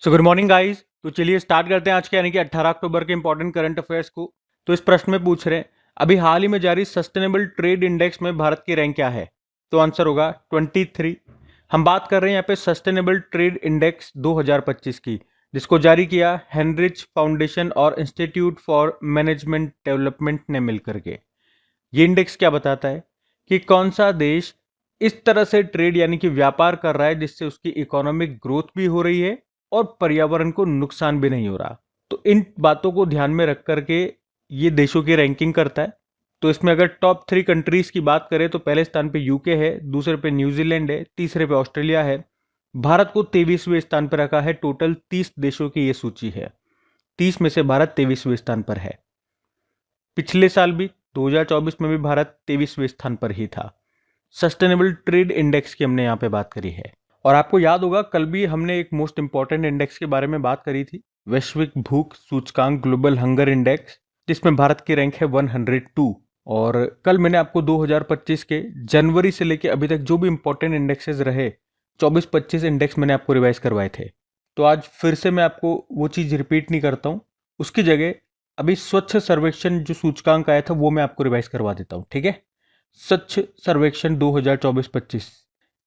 So good morning guys. तो चलिए start करते हैं आज के यानी कि 18 अक्टूबर के इंपॉर्टेंट करंट अफेयर्स को। तो इस प्रश्न में पूछ रहे हैं अभी हाल ही में जारी सस्टेनेबल ट्रेड इंडेक्स में भारत की रैंक क्या है। तो आंसर होगा 23। हम बात कर रहे हैं यहाँ पे सस्टेनेबल ट्रेड इंडेक्स 2025 की, जिसको जारी किया हेनरिच फाउंडेशन और इंस्टीट्यूट फॉर मैनेजमेंट डेवलपमेंट ने मिलकर के। ये इंडेक्स क्या बताता है कि कौन सा देश इस तरह से ट्रेड यानी कि व्यापार कर रहा है जिससे उसकी इकोनॉमिक ग्रोथ भी हो रही है और पर्यावरण को नुकसान भी नहीं हो रहा। तो इन बातों को ध्यान में रख करके ये देशों की रैंकिंग करता है। तो इसमें अगर टॉप 3 कंट्रीज की बात करें तो पहले स्थान पे यूके है, दूसरे पे न्यूजीलैंड है, तीसरे पे ऑस्ट्रेलिया है। भारत को 23वें स्थान पर रखा है। टोटल 30 देशों की ये सूची है। 30 में से भारत 23वें स्थान पर है। पिछले साल भी 2024 में भी भारत 23वें स्थान पर ही था। सस्टेनेबल ट्रेड इंडेक्स की हमने यहाँ पे बात करी है। और आपको याद होगा कल भी हमने एक मोस्ट इंपॉर्टेंट इंडेक्स के बारे में बात करी थी, वैश्विक भूख सूचकांक ग्लोबल हंगर इंडेक्स, जिसमें भारत की रैंक है 102। और कल मैंने आपको 2025 के जनवरी से लेके अभी तक जो भी इंपॉर्टेंट इंडेक्सेस रहे 24-25 इंडेक्स मैंने आपको रिवाइज करवाए थे। तो आज फिर से मैं आपको वो चीज़ रिपीट नहीं करता हूँ, उसकी जगह अभी स्वच्छ सर्वेक्षण जो सूचकांक आया था वो मैं आपको रिवाइज करवा देता हूँ, ठीक है। स्वच्छ सर्वेक्षण 2024-25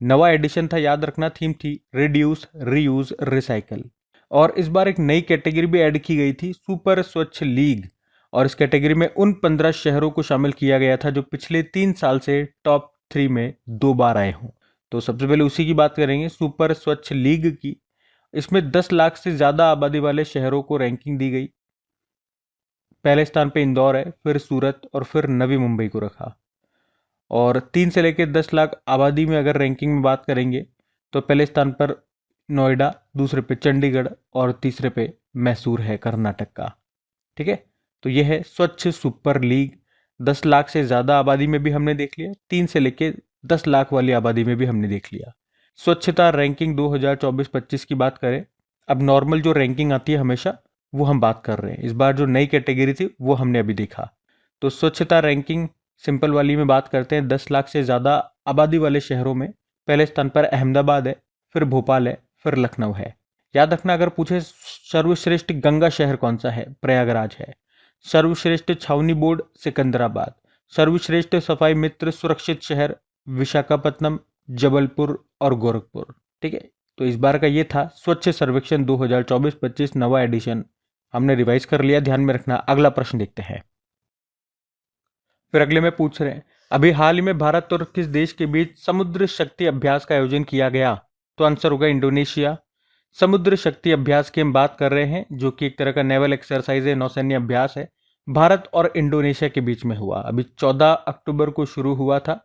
नवा एडिशन था, याद रखना थीम थी रिड्यूस रीयूज रिसाइकल। और इस बार एक नई कैटेगरी भी ऐड की गई थी, सुपर स्वच्छ लीग। और इस कैटेगरी में उन 15 शहरों को शामिल किया गया था जो पिछले 3 साल से टॉप 3 में 2 बार आए हों। तो सबसे पहले उसी की बात करेंगे, सुपर स्वच्छ लीग की। इसमें 10 लाख से ज़्यादा आबादी वाले शहरों को रैंकिंग दी गई। पहले स्थान पे इंदौर है, फिर सूरत और फिर नवी मुंबई को रखा। और 3 से लेकर 10 लाख आबादी में अगर रैंकिंग में बात करेंगे तो पहले स्थान पर नोएडा, दूसरे पे चंडीगढ़ और तीसरे पे मैसूर है कर्नाटक का, ठीक है। तो यह है स्वच्छ सुपर लीग। 10 लाख से ज़्यादा आबादी में भी हमने देख लिया, 3 से लेकर 10 लाख वाली आबादी में भी हमने देख लिया। स्वच्छता रैंकिंग 2024-25 की बात करें, अब नॉर्मल जो रैंकिंग आती है हमेशा वो हम बात कर रहे हैं, इस बार जो नई कैटेगरी थी वो हमने अभी देखा। तो स्वच्छता रैंकिंग सिंपल वाली में बात करते हैं, 10 लाख से ज़्यादा आबादी वाले शहरों में पहले स्थान पर अहमदाबाद है, फिर भोपाल है, फिर लखनऊ है। याद रखना अगर पूछे सर्वश्रेष्ठ गंगा शहर कौन सा है, प्रयागराज है। सर्वश्रेष्ठ छावनी बोर्ड सिकंदराबाद। सर्वश्रेष्ठ सफाई मित्र सुरक्षित शहर विशाखापत्तनम, जबलपुर और गोरखपुर, ठीक है। तो इस बार का ये था स्वच्छ सर्वेक्षण 2024-25 नवा एडिशन, हमने रिवाइज कर लिया, ध्यान में रखना। अगला प्रश्न देखते हैं। फिर अगले में पूछ रहे हैं अभी हाल ही में भारत और किस देश के बीच समुद्र शक्ति अभ्यास का आयोजन किया गया। तो आंसर होगा इंडोनेशिया। समुद्र शक्ति अभ्यास की हम बात कर रहे हैं जो कि एक तरह का नेवल एक्सरसाइज है, नौसैन्य अभ्यास है। भारत और इंडोनेशिया के बीच में हुआ, अभी 14 अक्टूबर को शुरू हुआ था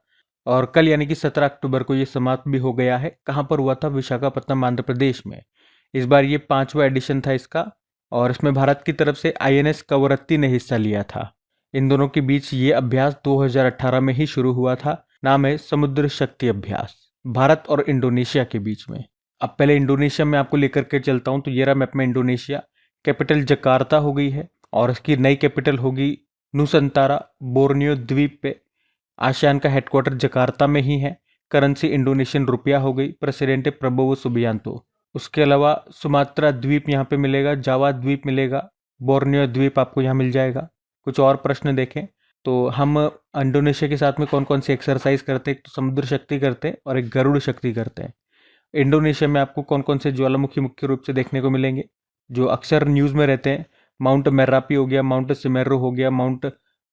और कल यानी कि 17 अक्टूबर को ये समाप्त भी हो गया है। कहाँ पर हुआ था? विशाखापत्तनम, आंध्र प्रदेश में। इस बार ये 5वां एडिशन था इसका और इसमें भारत की तरफ से INS कवरत्ती ने हिस्सा लिया था। इन दोनों के बीच ये अभ्यास 2018 में ही शुरू हुआ था। नाम है समुद्र शक्ति अभ्यास, भारत और इंडोनेशिया के बीच में। अब पहले इंडोनेशिया में आपको लेकर के चलता हूँ। तो ये रहा मैप में इंडोनेशिया। कैपिटल जकार्ता हो गई है और इसकी नई कैपिटल होगी नुसंतारा, बोर्नियो द्वीप पे। आसियान का हेडक्वार्टर जकार्ता में ही है। करेंसी इंडोनेशियन रुपया हो गई। प्रेसिडेंट है प्रबोवो सुबियांतो। उसके अलावा सुमात्रा द्वीप यहाँ पे मिलेगा, जावा द्वीप मिलेगा, बोर्नियो द्वीप आपको यहाँ मिल जाएगा। कुछ और प्रश्न देखें तो हम इंडोनेशिया के साथ में कौन कौन सी एक्सरसाइज करते हैं, एक तो समुद्र शक्ति करते हैं और एक गरुड़ शक्ति करते हैं। इंडोनेशिया में आपको कौन कौन से ज्वालामुखी मुख्य रूप से देखने को मिलेंगे जो अक्सर न्यूज़ में रहते हैं? माउंट मेरापी हो गया, माउंट सिमेरू हो गया, माउंट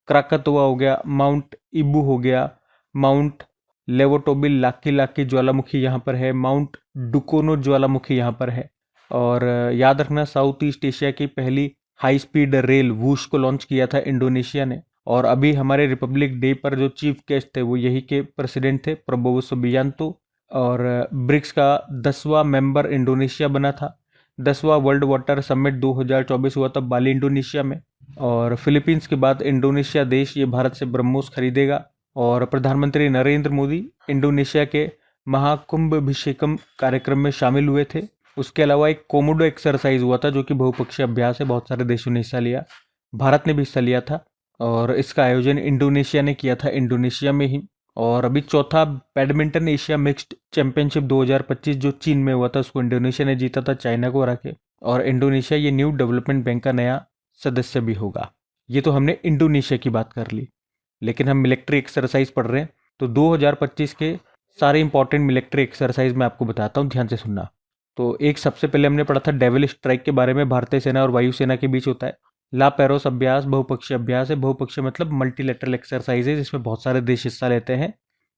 क्राकातोआ हो गया, माउंट इबू हो गया, माउंट लेवोटोबिल लाकी लाकी ज्वालामुखी यहाँ पर है, माउंट डुकोनो ज्वालामुखी यहाँ पर है। और याद रखना साउथ ईस्ट एशिया की पहली हाई स्पीड रेल वूश को लॉन्च किया था इंडोनेशिया ने। और अभी हमारे रिपब्लिक डे पर जो चीफ गेस्ट थे वो यही के प्रेसिडेंट थे, प्रबोवो सुबियांतो। और ब्रिक्स का 10वां मेंबर इंडोनेशिया बना था। 10वां वर्ल्ड वाटर समिट 2024 हुआ था बाली इंडोनेशिया में। और फिलीपींस के बाद इंडोनेशिया देश ये भारत से ब्रह्मोस खरीदेगा। और प्रधानमंत्री नरेंद्र मोदी इंडोनेशिया के महाकुंभभिषेकम कार्यक्रम में शामिल हुए थे। उसके अलावा एक कोमोडो एक्सरसाइज हुआ था जो कि बहुपक्षीय अभ्यास है, बहुत सारे देशों ने हिस्सा लिया, भारत ने भी हिस्सा लिया था। और इसका आयोजन इंडोनेशिया ने किया था, इंडोनेशिया में ही। और अभी चौथा बैडमिंटन एशिया मिक्स्ड चैंपियनशिप 2025 जो चीन में हुआ था उसको इंडोनेशिया ने जीता था चाइना को हरा के। और इंडोनेशिया ये न्यू डेवलपमेंट बैंक का नया सदस्य भी होगा। ये तो हमने इंडोनेशिया की बात कर ली, लेकिन हम मिलिट्री एक्सरसाइज पढ़ रहे हैं तो 2025 के सारे इंपॉर्टेंट मिलिट्री एक्सरसाइज मैं आपको बताता हूँ, ध्यान से सुनना। तो एक सबसे पहले हमने पढ़ा था डेविल स्ट्राइक के बारे में, भारतीय सेना और वायुसेना के बीच होता है। ला पेरोस अभ्यास बहुपक्षीय अभ्यास है, बहुपक्षीय मतलब मल्टीलेटरल एक्सरसाइज है जिसमें बहुत सारे देश हिस्सा लेते हैं।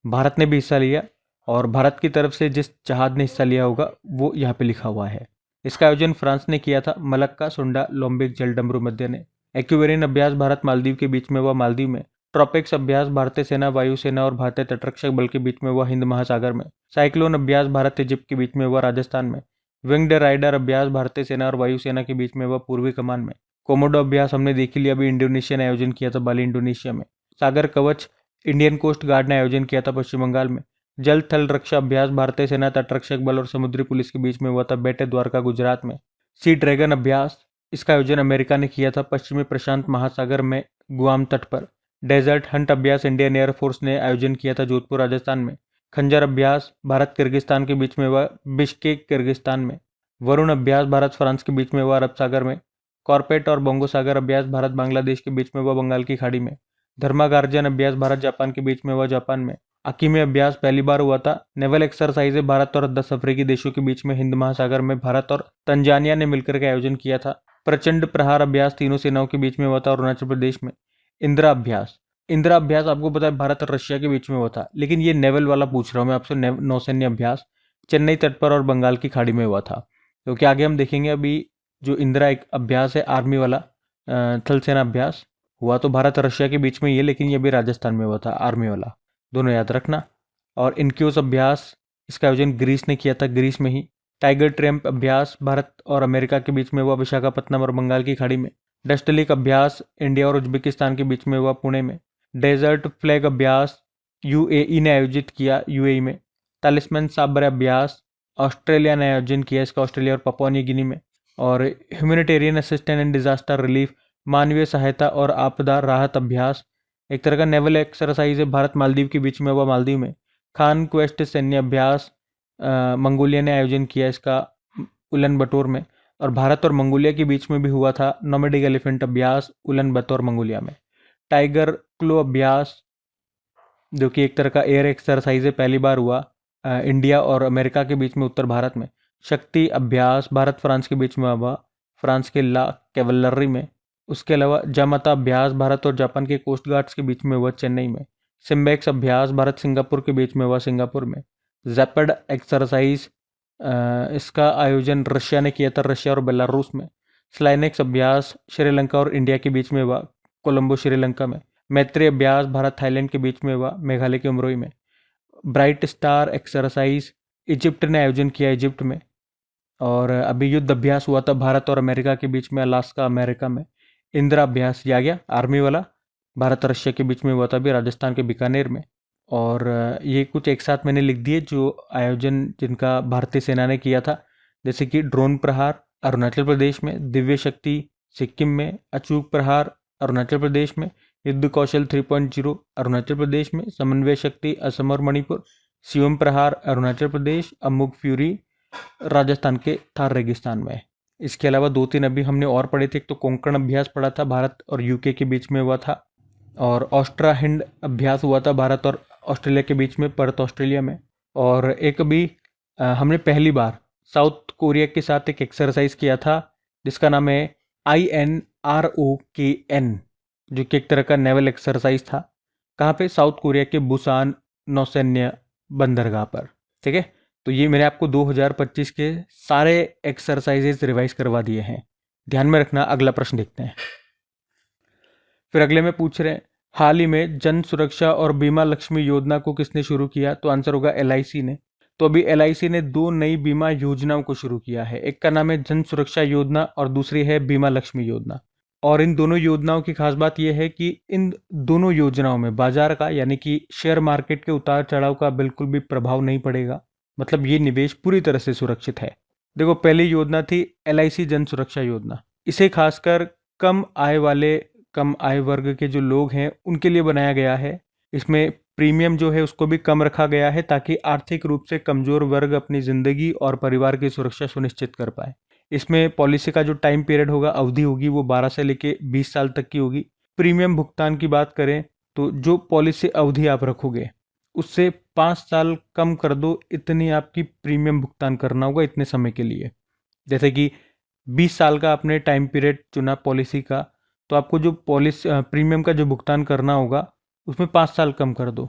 भारत ने भी हिस्सा लिया और भारत की तरफ से जिस जहाज ने हिस्सा लिया होगा वो यहाँ पे लिखा हुआ है। इसका आयोजन फ्रांस ने किया था, मलक्का सुंडा लोम्बिक जलडमरू मध्य ने। एक्यूवेरियन अभ्यास भारत मालदीव के बीच में हुआ मालदीव में। ट्रॉपिक्स अभ्यास भारतीय सेना वायुसेना और भारतीय तटरक्षक बल के बीच में हुआ हिंद महासागर में। साइक्लोन अभ्यास भारत इजिप्ट के बीच में हुआ राजस्थान में। विंग्ड राइडर अभ्यास भारतीय सेना और वायुसेना के बीच में हुआ पूर्वी कमान में। कोमोडो अभ्यास हमने देख लिया, अभी इंडोनेशिया ने आयोजन किया था बाली इंडोनेशिया में। सागर कवच इंडियन कोस्ट गार्ड ने आयोजन किया था पश्चिम बंगाल में। जल थल रक्षा अभ्यास भारतीय सेना तटरक्षक बल और समुद्री पुलिस के बीच में हुआ था बेटे द्वारका गुजरात में। सी ड्रैगन अभ्यास इसका आयोजन अमेरिका ने किया था पश्चिमी प्रशांत महासागर में गुआम तट पर। डेजर्ट हंट अभ्यास इंडियन एयरफोर्स ने आयोजन किया था जोधपुर राजस्थान में। खंजर अभ्यास भारत किर्गिस्तान के बीच में हुआ बिश्केक किर्गिस्तान में। वरुण अभ्यास भारत फ्रांस के बीच में हुआ अरब सागर में। कॉर्पेट और बोंगो सागर अभ्यास भारत बांग्लादेश के बीच में हुआ बंगाल की खाड़ी में। धर्मागार्जन अभ्यास भारत जापान के बीच में हुआ जापान में। अकीमे अभ्यास पहली बार हुआ था। नेवल एक्सरसाइज भारत और 10 अफ्रीकी देशों के बीच में हिंद महासागर में भारत और तंजानिया ने मिलकर के आयोजन किया था। प्रचंड प्रहार अभ्यास तीनों सेनाओं के बीच में हुआ था अरुणाचल प्रदेश में। इंदिरा अभ्यास आपको पता है भारत और रशिया के बीच में हुआ था, लेकिन ये नेवल वाला पूछ रहा हूँ मैं आपसे। नौसैन्य अभ्यास चेन्नई तट पर और बंगाल की खाड़ी में हुआ था, क्योंकि आगे हम देखेंगे। अभी जो इंदिरा एक अभ्यास है आर्मी वाला थल सेना अभ्यास हुआ तो भारत और रशिया के बीच में ये, लेकिन ये भी राजस्थान में हुआ था आर्मी वाला, दोनों याद रखना। और इनक्यूस अभ्यास इसका आयोजन ग्रीस ने किया था, ग्रीस में ही। टाइगर ट्रैम्प अभ्यास भारत और अमेरिका के बीच में हुआ विशाखापत्तनम और बंगाल की खाड़ी में। डस्टलिक अभ्यास इंडिया और उज्बेकिस्तान के बीच में हुआ पुणे में। डेजर्ट फ्लैग अभ्यास यूएई ने आयोजित किया यूएई में। तालिस्मैन साबर अभ्यास ऑस्ट्रेलिया ने आयोजन किया इसका, ऑस्ट्रेलिया और पापुआ न्यू गिनी में। और humanitarian assistance and disaster relief मानवीय सहायता और आपदा राहत अभ्यास एक तरह का नेवल एक्सरसाइज है, भारत मालदीव के बीच में हुआ मालदीव में। खान क्वेस्ट सैन्य अभ्यास मंगोलिया ने आयोजन किया इसका उलन बटोर में। और भारत और मंगोलिया के बीच में भी हुआ था नोमैडिक एलिफेंट अभ्यास उलन बतौर मंगोलिया में। टाइगर क्लो अभ्यास जो कि एक तरह का एयर एक्सरसाइज है, पहली बार हुआ इंडिया और अमेरिका के बीच में उत्तर भारत में। शक्ति अभ्यास भारत फ्रांस के बीच में हुआ फ्रांस के ला कैवलरी में। उसके अलावा जामाता अभ्यास भारत और जापान के कोस्ट गार्ड्स के बीच में हुआ चेन्नई में। सिम्बेक्स अभ्यास भारत सिंगापुर के बीच में हुआ सिंगापुर में। जैपड एक्सरसाइज इसका आयोजन रशिया ने किया था, रशिया और बेलारूस में। स्लाइनेक्स अभ्यास श्रीलंका और इंडिया के बीच में हुआ कोलंबो श्रीलंका में। मैत्री अभ्यास भारत थाईलैंड के बीच में हुआ मेघालय के उमरोई में। ब्राइट स्टार एक्सरसाइज इजिप्ट ने आयोजन किया इजिप्ट में। और अभी युद्ध अभ्यास हुआ था भारत और अमेरिका के बीच में अलास्का अमेरिका में। इंदिरा अभ्यास ये आ गया आर्मी वाला, भारत और रशिया के बीच में हुआ था अभी राजस्थान के बीकानेर में। और ये कुछ एक साथ मैंने लिख दिए जो आयोजन जिनका भारतीय सेना ने किया था, जैसे कि ड्रोन प्रहार अरुणाचल प्रदेश में, दिव्य शक्ति सिक्किम में, अचूक प्रहार अरुणाचल प्रदेश में, युद्ध कौशल 3.0 अरुणाचल प्रदेश में, समन्वय शक्ति असम और मणिपुर, शिवम प्रहार अरुणाचल प्रदेश, अमुक फ्यूरी राजस्थान के थार रेगिस्तान में। इसके अलावा 2-3 अभी हमने और पढ़े थे। एक तो कोंकण अभ्यास पढ़ा था, भारत और यूके के बीच में हुआ था। और ऑस्ट्रा हिंड अभ्यास हुआ था भारत और ऑस्ट्रेलिया के बीच में, पर्थ ऑस्ट्रेलिया में। और एक अभी हमने पहली बार साउथ कोरिया के साथ एक एक्सरसाइज किया था जिसका नाम है INROKN, जो कि एक तरह का नेवल एक्सरसाइज था। कहाँ पे? साउथ कोरिया के बुसान नौसैन्य बंदरगाह पर। ठीक है, तो ये मैंने आपको 2025 के सारे एक्सरसाइजेज रिवाइज करवा दिए हैं, ध्यान में रखना। अगला प्रश्न देखते हैं। फिर अगले में पूछ रहे हैं हाल ही में जन सुरक्षा और बीमा लक्ष्मी योजना को किसने शुरू किया? तो आंसर होगा LIC ने। तो अभी LIC ने 2 नई बीमा योजनाओं को शुरू किया है। एक का नाम है जन सुरक्षा योजना और दूसरी है बीमा लक्ष्मी योजना। और इन दोनों योजनाओं की खास बात यह है कि इन दोनों योजनाओं में बाजार का यानी कि शेयर मार्केट के उतार चढ़ाव का बिल्कुल भी प्रभाव नहीं पड़ेगा। मतलब ये निवेश पूरी तरह से सुरक्षित है। देखो, पहली योजना थी LIC जन सुरक्षा योजना। इसे खासकर कम आय वर्ग के जो लोग हैं उनके लिए बनाया गया है। इसमें प्रीमियम जो है उसको भी कम रखा गया है ताकि आर्थिक रूप से कमजोर वर्ग अपनी जिंदगी और परिवार की सुरक्षा सुनिश्चित कर पाए। इसमें पॉलिसी का जो टाइम पीरियड होगा, अवधि होगी, वो 12 से लेके 20 साल तक की होगी। प्रीमियम भुगतान की बात करें तो जो पॉलिसी अवधि आप रखोगे उससे 5 साल कम कर दो, इतनी आपकी प्रीमियम भुगतान करना होगा इतने समय के लिए। जैसे कि 20 साल का आपने टाइम पीरियड चुना पॉलिसी का, तो आपको जो पॉलिसी प्रीमियम का जो भुगतान करना होगा उसमें 5 साल कम कर दो,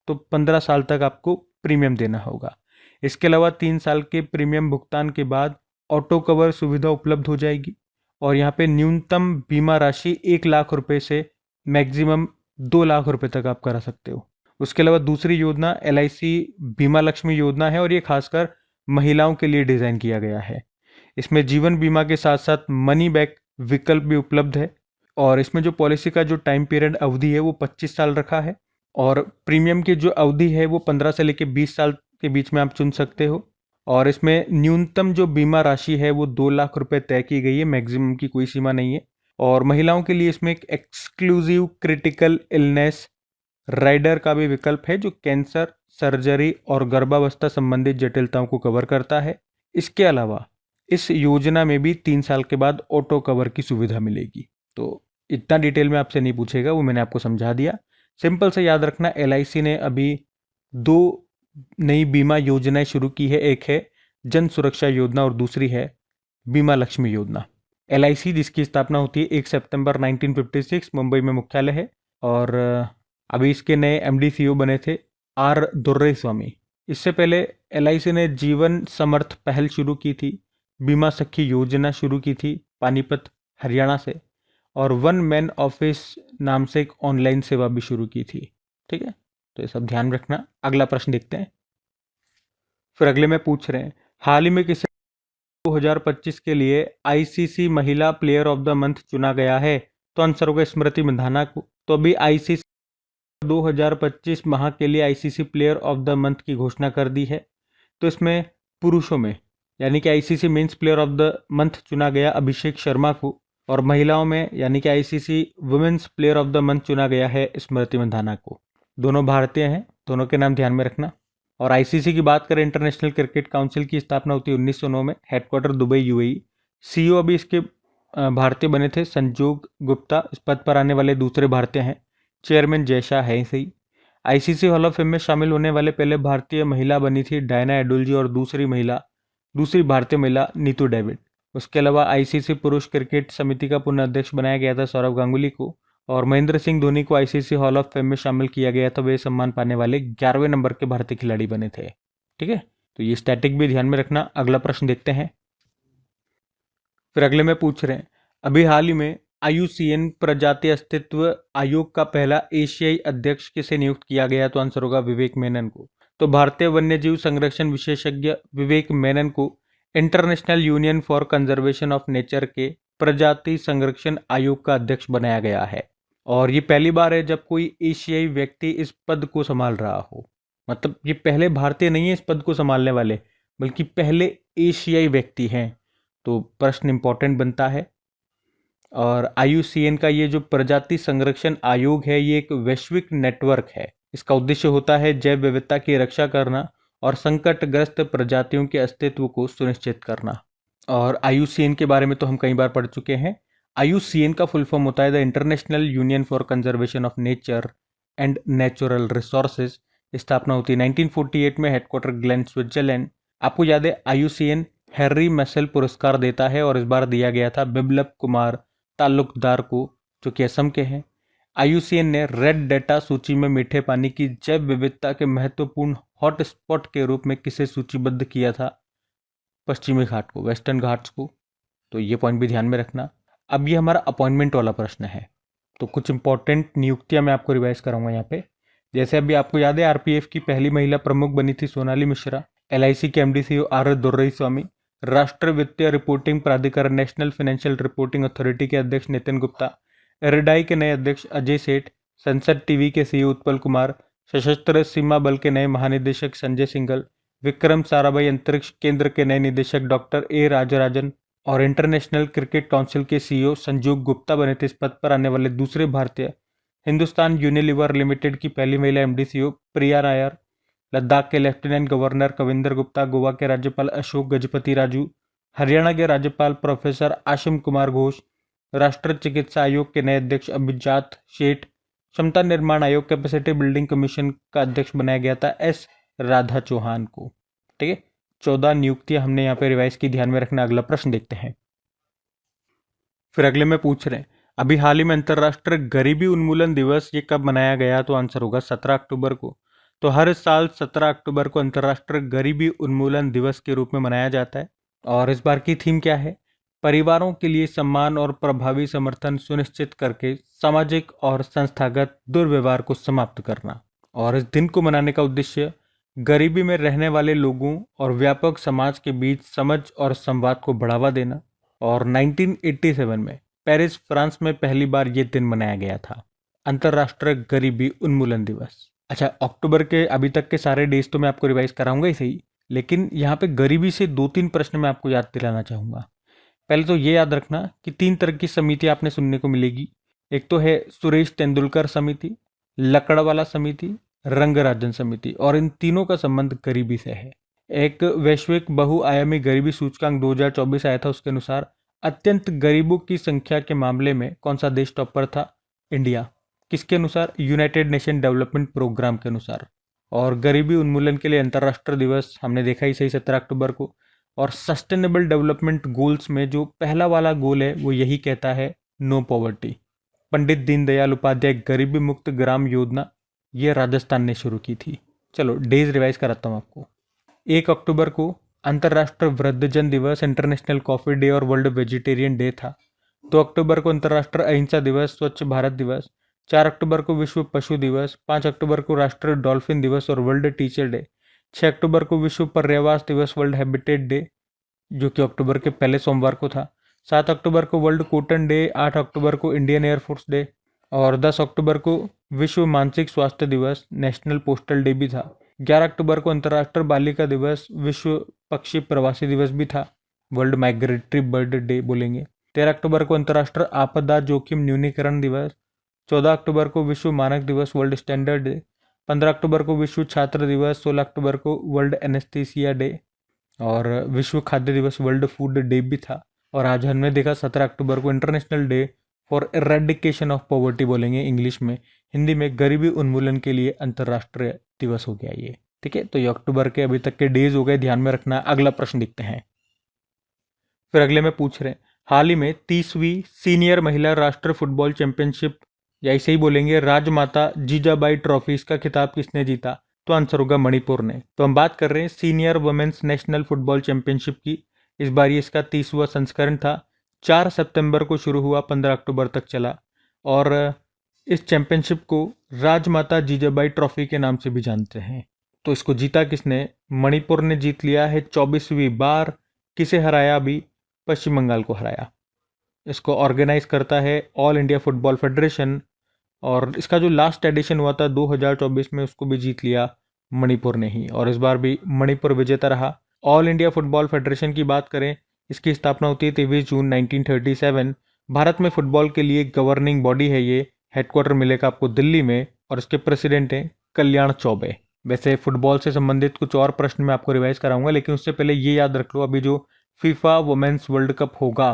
तो 15 साल तक आपको प्रीमियम देना होगा। इसके अलावा 3 साल के प्रीमियम भुगतान के बाद ऑटो कवर सुविधा उपलब्ध हो जाएगी और यहाँ पे न्यूनतम बीमा राशि 1 लाख रुपए से मैक्सिमम 2 लाख रुपए तक आप करा सकते हो। उसके अलावा दूसरी योजना LIC बीमा लक्ष्मी योजना है और ये खासकर महिलाओं के लिए डिज़ाइन किया गया है। इसमें जीवन बीमा के साथ साथ मनी बैक विकल्प भी उपलब्ध है और इसमें जो पॉलिसी का जो टाइम पीरियड अवधि है वो 25 साल रखा है और प्रीमियम की जो अवधि है वो 15 से लेकर 20 साल के बीच में आप चुन सकते हो और इसमें न्यूनतम जो बीमा राशि है वो 2 लाख रुपए तय की गई है, मैक्सिमम की कोई सीमा नहीं है। और महिलाओं के लिए इसमें एक एक्सक्लूसिव क्रिटिकल इलनेस राइडर का भी विकल्प है जो कैंसर, सर्जरी और गर्भावस्था संबंधित जटिलताओं को कवर करता है। इसके अलावा इस योजना में भी 3 साल के बाद ऑटो कवर की सुविधा मिलेगी। तो इतना डिटेल में आपसे नहीं पूछेगा, वो मैंने आपको समझा दिया। सिंपल से याद रखना, LIC ने अभी 2 नई बीमा योजनाएं शुरू की है। एक है जन सुरक्षा योजना और दूसरी है बीमा लक्ष्मी योजना। LIC जिसकी स्थापना होती है 1 सितंबर 1956, मुंबई में मुख्यालय है और अभी इसके नए MD CEO बने थे R दुर्रेस्वामी। इससे पहले LIC ने जीवन समर्थ पहल शुरू की थी, बीमा सखी योजना शुरू की थी पानीपत हरियाणा से और वन मैन ऑफिस नाम से एक ऑनलाइन सेवा भी शुरू की थी। ठीक है, तो ये सब ध्यान रखना। अगला प्रश्न देखते हैं। फिर अगले में पूछ रहे हैं, हाल ही में किसे 2025 के लिए ICC महिला प्लेयर ऑफ द मंथ चुना गया है? तो आंसर होगा स्मृति मंधाना को। तो अभी ICC 2025 माह के लिए ICC player of the month की घोषणा कर दी है। तो इसमें पुरुषों में यानी कि ICC men's player of the month चुना गया अभिषेक शर्मा को और महिलाओं में यानी कि ICC women's player of the month चुना गया है स्मृति मंधाना को। दोनों भारतीय हैं, दोनों के नाम ध्यान में रखना। और ICC की बात करें, इंटरनेशनल क्रिकेट काउंसिल की स्थापना होती है 1909 में, हेडक्वार्टर दुबई UAE। CEO अभी इसके भारतीय बने थे संजोग गुप्ता, इस पद पर आने वाले दूसरे भारतीय हैं। चेयरमैन जयशाह है सही। ICC हॉल ऑफ फेम में शामिल होने वाले पहले भारतीय महिला बनी थी डायना एडुल्जी और दूसरी भारतीय महिला नीतू डेविड। उसके अलावा ICC पुरुष क्रिकेट समिति का पूर्ण अध्यक्ष बनाया गया था सौरव गांगुली को और महेंद्र सिंह धोनी को ICC हॉल ऑफ फेम में शामिल किया गया था। वे सम्मान पाने वाले 11वें नंबर के भारतीय खिलाड़ी बने थे। ठीक है, तो ये स्टैटिक भी ध्यान में रखना। अगला प्रश्न देखते हैं। फिर अगले में पूछ रहे हैं, अभी हाल ही में IUCN प्रजाति अस्तित्व आयोग का पहला एशियाई अध्यक्ष किसे नियुक्त किया गया? तो आंसर होगा विवेक मेनन को। तो भारतीय वन्यजीव संरक्षण विशेषज्ञ विवेक मेनन को international union for conservation of nature के प्रजाति संरक्षण आयोग का अध्यक्ष बनाया गया है और ये पहली बार है जब कोई एशियाई व्यक्ति इस पद को संभाल रहा हो। मतलब ये पहले भारतीय नहीं है इस पद को संभालने वाले, बल्कि पहले एशियाई व्यक्ति हैं। तो प्रश्न इंपॉर्टेंट बनता है। और IUCN का ये जो प्रजाति संरक्षण आयोग है ये एक वैश्विक नेटवर्क है। इसका उद्देश्य होता है जैव विविधता की रक्षा करना और संकटग्रस्त प्रजातियों के अस्तित्व को सुनिश्चित करना। और IUCN के बारे में तो हम कई बार पढ़ चुके हैं। IUCN का फुल फॉर्म होता है the international union for conservation of nature and natural resources. स्थापना होती है 1948 में, हेडक्वार्टर ग्लेन स्विट्जरलैंड। आपको याद है IUCN हैरी मैसेल पुरस्कार देता है और इस बार दिया गया था बिप्लब कुमार तालुकदार को जो कि असम के हैं। IUCN ने रेड डेटा सूची में मीठे पानी की जैव विविधता के महत्वपूर्ण हॉटस्पॉट के रूप में किसे सूचीबद्ध किया था? पश्चिमी घाट को, वेस्टर्न घाट्स को। तो ये पॉइंट भी ध्यान में रखना। अब ये हमारा अपॉइंटमेंट वाला प्रश्न है, तो कुछ इंपॉर्टेंट नियुक्तियां मैं आपको रिवाइज कराऊंगा यहाँ पे। जैसे अभी आपको याद है RPF की पहली महिला प्रमुख बनी थी सोनाली मिश्रा, LIC के MD CEO R दुर्रेस्वामी, राष्ट्रीय वित्तीय रिपोर्टिंग प्राधिकरण नेशनल फाइनेंशियल रिपोर्टिंग अथॉरिटी के अध्यक्ष नितिन गुप्ता, इरडाई के नए अध्यक्ष अजय सेठ, संसद टीवी के CEO उत्पल कुमार, सशस्त्र सीमा बल के नए महानिदेशक संजय सिंघल, विक्रम साराभाई अंतरिक्ष केंद्र के नए निदेशक डॉक्टर A राजराजन और इंटरनेशनल क्रिकेट काउंसिल के CEO संजोग गुप्ता बने थे इस पद पर आने वाले दूसरे भारतीय। हिंदुस्तान यूनिलीवर लिमिटेड की पहली महिला एमडी सीईओ प्रिया नायर, लद्दाख के लेफ्टिनेंट गवर्नर कविंदर गुप्ता, गोवा के राज्यपाल अशोक गजपति राजू, हरियाणा के राज्यपाल प्रोफेसर आशिम कुमार घोष, राष्ट्रीय चिकित्सा आयोग के नए अध्यक्ष अभिजात शेठ, क्षमता निर्माण आयोग कैपेसिटी बिल्डिंग कमीशन का अध्यक्ष बनाया गया था एस राधा चौहान को। ठीक है, 14 नियुक्तियां हमने यहाँ पे रिवाइज की, ध्यान में रखना। अगला प्रश्न देखते हैं। फिर अगले में पूछ रहे हैं, अभी हाल ही में अंतर्राष्ट्रीय गरीबी उन्मूलन दिवस ये कब मनाया गया? तो आंसर होगा 17 अक्टूबर को। तो हर साल 17 अक्टूबर को अंतर्राष्ट्रीय गरीबी उन्मूलन दिवस के रूप में मनाया जाता है। और इस बार की थीम क्या है? परिवारों के लिए सम्मान और प्रभावी समर्थन सुनिश्चित करके सामाजिक और संस्थागत दुर्व्यवहार को समाप्त करना। और इस दिन को मनाने का उद्देश्य गरीबी में रहने वाले लोगों और व्यापक समाज के बीच समझ और संवाद को बढ़ावा देना। और 1987 में पेरिस, फ्रांस में पहली बार ये दिन मनाया गया था, अंतर्राष्ट्रीय गरीबी उन्मूलन दिवस। अच्छा, अक्टूबर के अभी तक के सारे डेज तो मैं आपको रिवाइज कराऊंगा ही सही, लेकिन यहाँ पे गरीबी से 2-3 प्रश्न मैं आपको याद दिलाना चाहूँगा। पहले तो ये याद रखना कि 3 तरह की समिति आपने सुनने को मिलेगी। एक तो है सुरेश तेंदुलकर समिति, लकड़वाला समिति, रंगराजन समिति, और इन तीनों का संबंध गरीबी से है। एक वैश्विक बहुआयामी गरीबी सूचकांक 2024 आया था, उसके अनुसार अत्यंत गरीबों की संख्या के मामले में कौन सा देश टॉपर था? इंडिया। किसके अनुसार? यूनाइटेड नेशन डेवलपमेंट प्रोग्राम के अनुसार। और गरीबी उन्मूलन के लिए अंतर्राष्ट्रीय दिवस हमने देखा ही सही 17 अक्टूबर को। और सस्टेनेबल डेवलपमेंट गोल्स में जो पहला वाला गोल है वो यही कहता है, नो पॉवर्टी। पंडित दीनदयाल उपाध्याय गरीबी मुक्त ग्राम योजना ये राजस्थान ने शुरू की थी। चलो डेज रिवाइज कराता हूँ आपको। 1 अक्टूबर को अंतर्राष्ट्रीय वृद्धजन दिवस, इंटरनेशनल कॉफी डे और वर्ल्ड वेजिटेरियन डे था। 2 अक्टूबर को अंतर्राष्ट्रीय अहिंसा दिवस, स्वच्छ भारत दिवस। 4 अक्टूबर को विश्व पशु दिवस। 5 अक्टूबर को राष्ट्रीय डॉल्फिन दिवस और वर्ल्ड टीचर डे। 6 अक्टूबर को विश्व पर्यावरण दिवस, वर्ल्ड हैबिटेट डे, जो कि अक्टूबर के पहले सोमवार को था। 7 अक्टूबर को वर्ल्ड कॉटन डे। 8 अक्टूबर को इंडियन एयरफोर्स डे। और 10 अक्टूबर को विश्व मानसिक स्वास्थ्य दिवस, नेशनल पोस्टल डे भी था। 11 अक्टूबर को अंतर्राष्ट्रीय बालिका दिवस, विश्व पक्षी प्रवासी दिवस भी था, वर्ल्ड माइग्रेटरी बर्ड डे बोलेंगे। 13 अक्टूबर को अंतर्राष्ट्रीय आपदा जोखिम न्यूनीकरण दिवस। 14 अक्टूबर को विश्व मानक दिवस, वर्ल्ड स्टैंडर्ड डे। 15 अक्टूबर को विश्व छात्र दिवस। 16 अक्टूबर को वर्ल्ड एनेस्थीसिया डे और विश्व खाद्य दिवस, वर्ल्ड फूड डे भी था। और आज हमने देखा 17 अक्टूबर को international day for eradication of poverty बोलेंगे इंग्लिश में, हिंदी में गरीबी उन्मूलन के लिए अंतर्राष्ट्रीय दिवस हो गया ये। ठीक है, तो ये अक्टूबर के अभी तक के डेज हो गए, ध्यान में रखना। अगला प्रश्न देखते हैं। फिर अगले में पूछ रहे हैं, हाल ही में 30वीं सीनियर महिला राष्ट्रीय फुटबॉल चैंपियनशिप, या ऐसे ही बोलेंगे राजमाता जीजाबाई ट्रॉफी, इसका खिताब किसने जीता? तो आंसर होगा मणिपुर ने। तो हम बात कर रहे हैं senior women's national football championship की। इस बार ये इसका 30वां संस्करण था। 4 सितंबर को शुरू हुआ, 15 अक्टूबर तक चला। और इस चैंपियनशिप को राजमाता जीजाबाई ट्रॉफी के नाम से भी जानते हैं। तो इसको जीता किसने? मणिपुर ने जीत लिया है 24वीं बार। किसे हराया? अभी पश्चिम बंगाल को हराया। इसको ऑर्गेनाइज करता है ऑल इंडिया फुटबॉल फेडरेशन। और इसका जो लास्ट एडिशन हुआ था 2024 में, उसको भी जीत लिया मणिपुर ने ही। और इस बार भी मणिपुर विजेता रहा। ऑल इंडिया फुटबॉल फेडरेशन की बात करें, इसकी स्थापना होती है 23 जून 1937। भारत में फुटबॉल के लिए गवर्निंग बॉडी है ये। हेडक्वार्टर मिलेगा आपको दिल्ली में और इसके प्रेसिडेंट हैं कल्याण चौबे। वैसे फुटबॉल से संबंधित कुछ और प्रश्न मैं आपको रिवाइज कराऊंगा, लेकिन उससे पहले ये याद रख लो, अभी जो फीफा वुमेन्स वर्ल्ड कप होगा,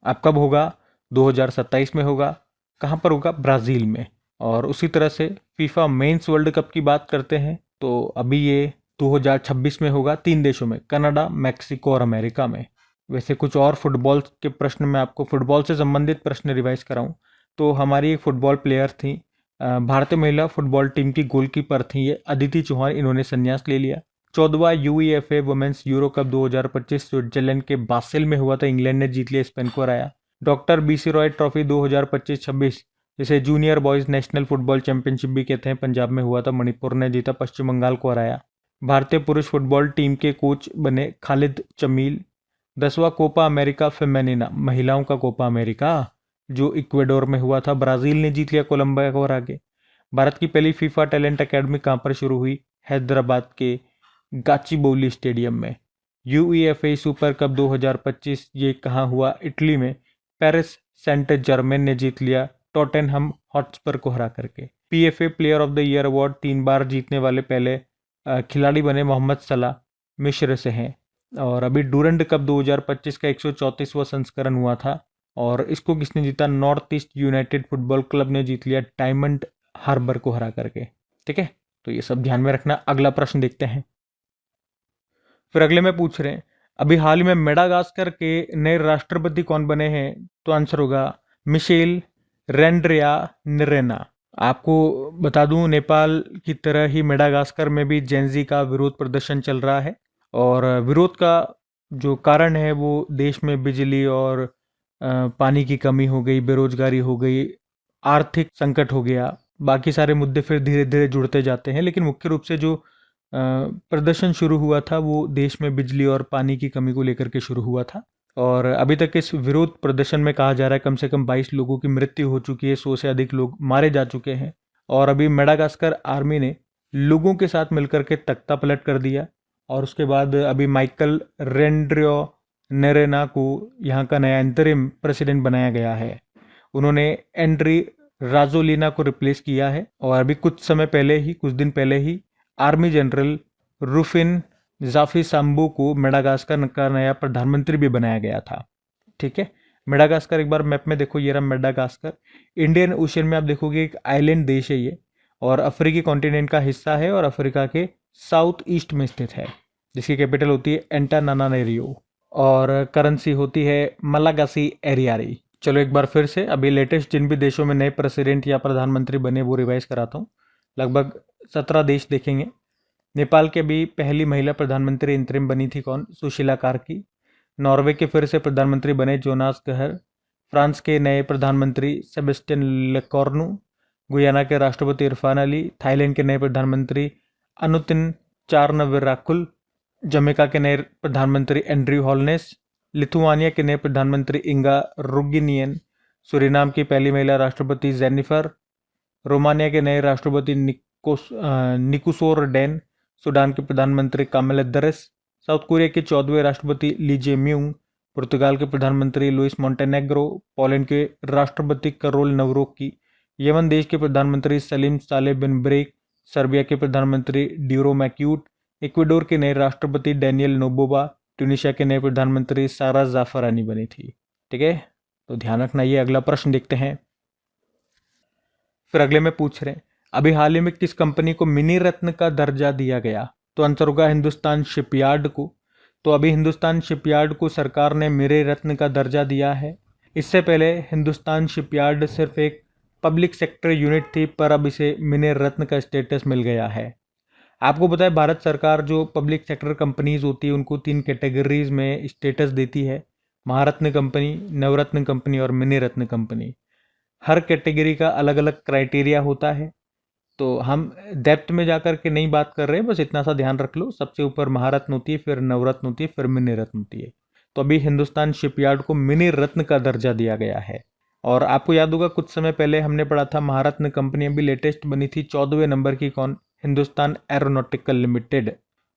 अब कब होगा? 2027 में होगा। कहाँ पर होगा? ब्राज़ील में। और उसी तरह से फीफा मेंस वर्ल्ड कप की बात करते हैं तो अभी ये 2026 में होगा, 3 देशों में, कनाडा, मैक्सिको और अमेरिका में। वैसे कुछ और फुटबॉल के प्रश्न मैं आपको, फुटबॉल से संबंधित प्रश्न रिवाइज कराऊं तो हमारी एक फुटबॉल प्लेयर थी, भारतीय महिला फुटबॉल टीम की गोलकीपर थी ये अदिति चौहान, इन्होंने संन्यास ले लिया। 14वां UEFA women's Euro cup 2025 Switzerland के बासेल में हुआ था, इंग्लैंड ने जीत लिया, स्पेन को हराया। डॉक्टर बीसी रॉय ट्रॉफी 2025-26, जिसे junior boys national football championship भी कहते हैं, पंजाब में हुआ था, मणिपुर ने जीता, पश्चिम बंगाल को हराया। भारतीय पुरुष फुटबॉल टीम के कोच बने खालिद चमील। 10वां कोपा अमेरिका फेमेनिना, महिलाओं का कोपा अमेरिका, जो इक्वेडोर में हुआ था, ब्राज़ील ने जीत लिया कोलंबिया को हरा के। भारत की पहली फीफा टैलेंट अकेडमी कहाँ पर शुरू हुई? हैदराबाद के गाचीबोली स्टेडियम में। यूईएफए सुपर कप 2025 ये कहाँ हुआ? इटली में, पेरिस सेंट जर्मेन ने जीत लिया। टॉटेनहम हॉटस्पर को हरा करके। PFA player of the year award 3 बार जीतने वाले पहले खिलाड़ी बने मोहम्मद सलाह मिस्र से हैं। और अभी डूरंड कप 2025 का 134वां संस्करण हुआ था और इसको किसने जीता? North east United football club ने जीत लिया डायमंड हार्बर को हरा करके। ठीक है, तो ये सब ध्यान में रखना। अगला प्रश्न देखते हैं। फिर अगले में पूछ रहे हैं अभी हाल ही में मेडागास्कर के नए राष्ट्रपति कौन बने हैं? तो आंसर होगा मिशेल रेंड्रियानिरेना। आपको बता दूं, नेपाल की तरह ही मेडागास्कर में भी जेंजी का विरोध प्रदर्शन चल रहा है और विरोध का जो कारण है वो देश में बिजली और पानी की कमी हो गई, बेरोजगारी हो गई, आर्थिक संकट हो गया। बाकी सारे मुद्दे फिर धीरे धीरे जुड़ते जाते हैं, लेकिन मुख्य रूप से जो प्रदर्शन शुरू हुआ था वो देश में बिजली और पानी की कमी को लेकर के शुरू हुआ था। और अभी तक इस विरोध प्रदर्शन में कहा जा रहा है कम से कम 22 लोगों की मृत्यु हो चुकी है, 100 से अधिक लोग मारे जा चुके हैं। और अभी मेडागास्कर आर्मी ने लोगों के साथ मिलकर के तख्ता पलट कर दिया और उसके बाद अभी माइकल रेंड्रियानिरेना को यहाँ का नया इंटरिम प्रेसिडेंट बनाया गया है। उन्होंने एंड्री राजोलिना को रिप्लेस किया है और अभी कुछ दिन पहले ही आर्मी जनरल रूफिन जाफी सांबू को मेडागास्कर का नया प्रधानमंत्री भी बनाया गया था। ठीक है, मेडागास्कर एक बार मैप में देखो, ये रहा मेडागास्कर। इंडियन ओशियन में आप देखोगे एक आइलैंड देश है ये और अफ्रीकी कॉन्टिनेंट का हिस्सा है और अफ्रीका के साउथ ईस्ट में स्थित है, जिसकी कैपिटल होती है एंटानानारियो और करेंसी होती है मलागासी एरियारी। चलो एक बार फिर से अभी लेटेस्ट जिन भी देशों में नए प्रेसिडेंट या प्रधानमंत्री बने वो रिवाइज कराता हूँ। लगभग 17 देश देखेंगे। नेपाल के भी पहली महिला प्रधानमंत्री इंतरिम बनी थी कौन? सुशीला कार्की। नॉर्वे के फिर से प्रधानमंत्री बने जोनास गहर। फ्रांस के नए प्रधानमंत्री सेबेस्टियन लेकॉर्नु। गुयाना के राष्ट्रपति इरफान अली। थाईलैंड के नए प्रधानमंत्री अनुतिन चारनविराकुल। जमैका के नए प्रधानमंत्री एंड्रयू होलनेस। लिथुआनिया के नए प्रधानमंत्री इंगा रुगिनियन। सूरीनाम की पहली महिला राष्ट्रपति जेनिफर। रोमानिया के नए राष्ट्रपति निकुसोर डेन। सूडान के प्रधानमंत्री कामेल दरेस। साउथ कोरिया के 14वें राष्ट्रपति ली जे म्यूंग। पुर्तगाल के प्रधानमंत्री लुइस मोंटेनेग्रो। पोलैंड के राष्ट्रपति करोल नवरोकी। यमन देश के प्रधानमंत्री सलीम साले बिन ब्रेक। सर्बिया के प्रधानमंत्री ड्यूरो मैक्यूट। इक्वाडोर के नए राष्ट्रपति डैनियल नोबोवा। ट्यूनिशिया के नए प्रधानमंत्री सारा जाफरानी बनी थी। ठीक है, तो ध्यान रखना। ये अगला प्रश्न देखते हैं। फिर अगले में पूछ रहे हैं अभी हाल ही में किस कंपनी को मिनी रत्न का दर्जा दिया गया? तो आंसर होगा हिंदुस्तान शिपयार्ड को। तो अभी हिंदुस्तान शिपयार्ड को सरकार ने मिनी रत्न का दर्जा दिया है। इससे पहले हिंदुस्तान शिपयार्ड सिर्फ एक पब्लिक सेक्टर यूनिट थी, पर अब इसे मिनी रत्न का स्टेटस मिल गया है। आपको पता है भारत सरकार जो पब्लिक सेक्टर कंपनीज होती है उनको 3 कैटेगरीज में स्टेटस देती है, महारत्न कंपनी, नवरत्न कंपनी और मिनी रत्न कंपनी। हर कैटेगरी का अलग अलग क्राइटेरिया होता है, तो हम डेप्थ में जाकर के नहीं बात कर रहे हैं, बस इतना सा ध्यान रख लो। सबसे ऊपर महारत्न होती है, फिर नवरत्न होती है, फिर मिनी रत्न होती है। तो अभी हिंदुस्तान शिपयार्ड को मिनी रत्न का दर्जा दिया गया है। और आपको याद होगा कुछ समय पहले हमने पढ़ा था महारत्न कंपनी अभी लेटेस्ट बनी थी 14वें नंबर की कौन? Hindustan aeronautical limited.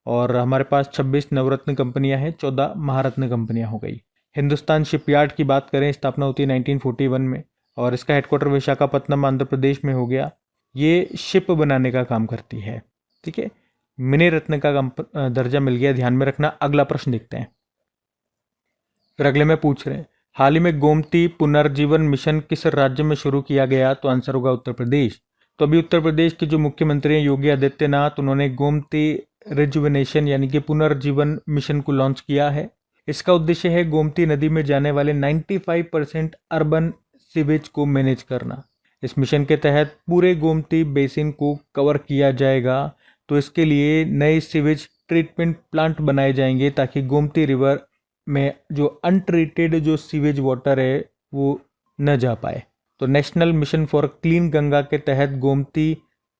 और हमारे पास 26 नवरत्न कंपनियां हैं, 14 महारत्न कंपनियां हो गई। हिंदुस्तान शिपयार्ड की बात करें, स्थापना होती है 1941 में और इसका हेडक्वार्टर विशाखापत्तनम आंध्र प्रदेश में हो गया। ये शिप बनाने का काम करती है। ठीक है, मिनी रत्न का दर्जा मिल गया, ध्यान में रखना। अगला प्रश्न देखते हैं। फिर अगले में पूछ रहे हैं हाल ही में गोमती पुनर्जीवन मिशन किस राज्य में शुरू किया गया? तो आंसर होगा उत्तर प्रदेश। तो अभी उत्तर प्रदेश के जो मुख्यमंत्री हैं योगी आदित्यनाथ, उन्होंने गोमती रिजुवेनेशन यानी कि पुनर्जीवन मिशन को लॉन्च किया है। इसका उद्देश्य है गोमती नदी में जाने वाले 95% अर्बन सीवेज को मैनेज करना। इस मिशन के तहत पूरे गोमती बेसिन को कवर किया जाएगा। तो इसके लिए नए सीवेज ट्रीटमेंट प्लांट बनाए जाएंगे ताकि गोमती रिवर में जो अनट्रीटेड जो सीवेज वाटर है वो न जा पाए। तो national mission for clean Ganga के तहत गोमती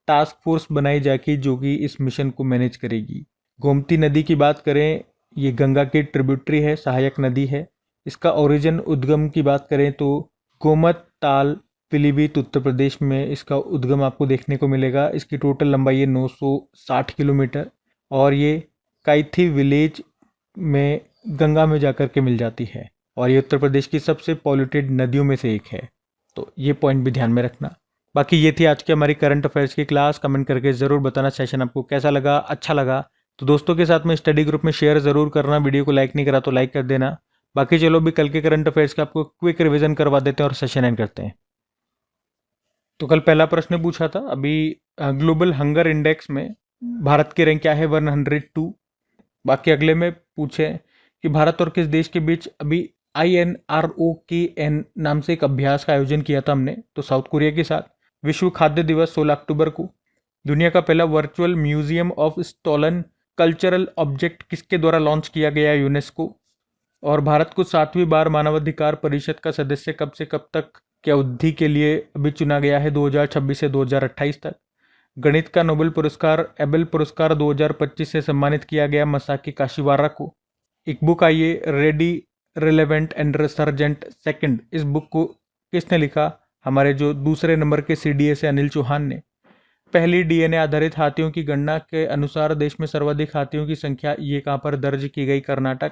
टास्क फोर्स बनाई जाएगी जो कि इस मिशन को मैनेज करेगी। गोमती नदी की बात करें, ये गंगा की ट्रिब्यूटरी है, सहायक नदी है। इसका ओरिजिन उद्गम की बात करें तो गोमत ताल पीलीभीत उत्तर प्रदेश में इसका उद्गम आपको देखने को मिलेगा। इसकी टोटल लंबाई है 960 किलोमीटर और ये कैथी विलेज में गंगा में जाकर के मिल जाती है और ये उत्तर प्रदेश की सबसे पॉल्यूटेड नदियों में से एक है। तो ये पॉइंट भी ध्यान में रखना। बाकी ये थी आज की हमारी करंट अफेयर्स की क्लास। कमेंट करके ज़रूर बताना सेशन आपको कैसा लगा, अच्छा लगा तो दोस्तों के साथ में स्टडी ग्रुप में शेयर ज़रूर करना। वीडियो को लाइक नहीं करा तो लाइक कर देना। बाकी चलो भी कल के करंट अफेयर्स का आपको क्विक रिवीजन करवा देते हैं और सेशन एंड करते हैं। तो कल पहला प्रश्न पूछा था, अभी ग्लोबल हंगर इंडेक्स में भारत की रैंक क्या है, 102। बाकी अगले में पूछे कि भारत और किस देश के बीच अभी INROKN नाम से एक अभ्यास का आयोजन किया था हमने, तो साउथ कोरिया के साथ। विश्व खाद्य दिवस 16 अक्टूबर को। दुनिया का पहला virtual museum of stolen cultural object किसके द्वारा लॉन्च किया गया, यूनेस्को। और भारत को 7वीं बार मानवाधिकार परिषद का सदस्य कब से कब तक की अवधि के लिए अभी चुना गया है, 2026 से 2028 तक। गणित का नोबेल पुरस्कार एबेल पुरस्कार 2025 से सम्मानित किया गया मसाकी काशिवारा को। एक बुक आई है ready relevant and resurgent second, इस बुक को किसने लिखा, हमारे जो दूसरे नंबर के CDA से अनिल चौहान ने। पहली DNA आधारित हाथियों की गणना के अनुसार देश में सर्वाधिक हाथियों की संख्या ये कहाँ पर दर्ज की गई, कर्नाटक।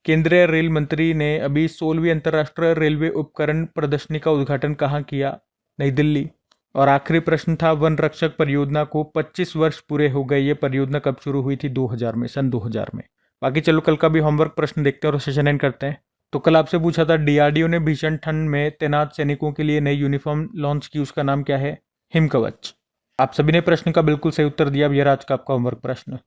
केंद्रीय रेल मंत्री ने अभी 16वीं अंतर्राष्ट्रीय रेलवे उपकरण प्रदर्शनी का उद्घाटन कहाँ किया, नई दिल्ली। और आखिरी प्रश्न था, वन रक्षक परियोजना को 25 वर्ष पूरे हो गए, ये परियोजना कब शुरू हुई थी, 2000 में, सन 2000 में। बाकी चलो कल का भी होमवर्क प्रश्न देखते हैं और सेशन एंड करते हैं। तो कल आपसे पूछा था, DRDO ने भीषण ठंड में तैनात सैनिकों के लिए नई यूनिफॉर्म लॉन्च की, उसका नाम क्या है, हिमकवच। आप सभी ने प्रश्न का बिल्कुल सही उत्तर दिया। अब यह आज का आपका होमवर्क प्रश्न।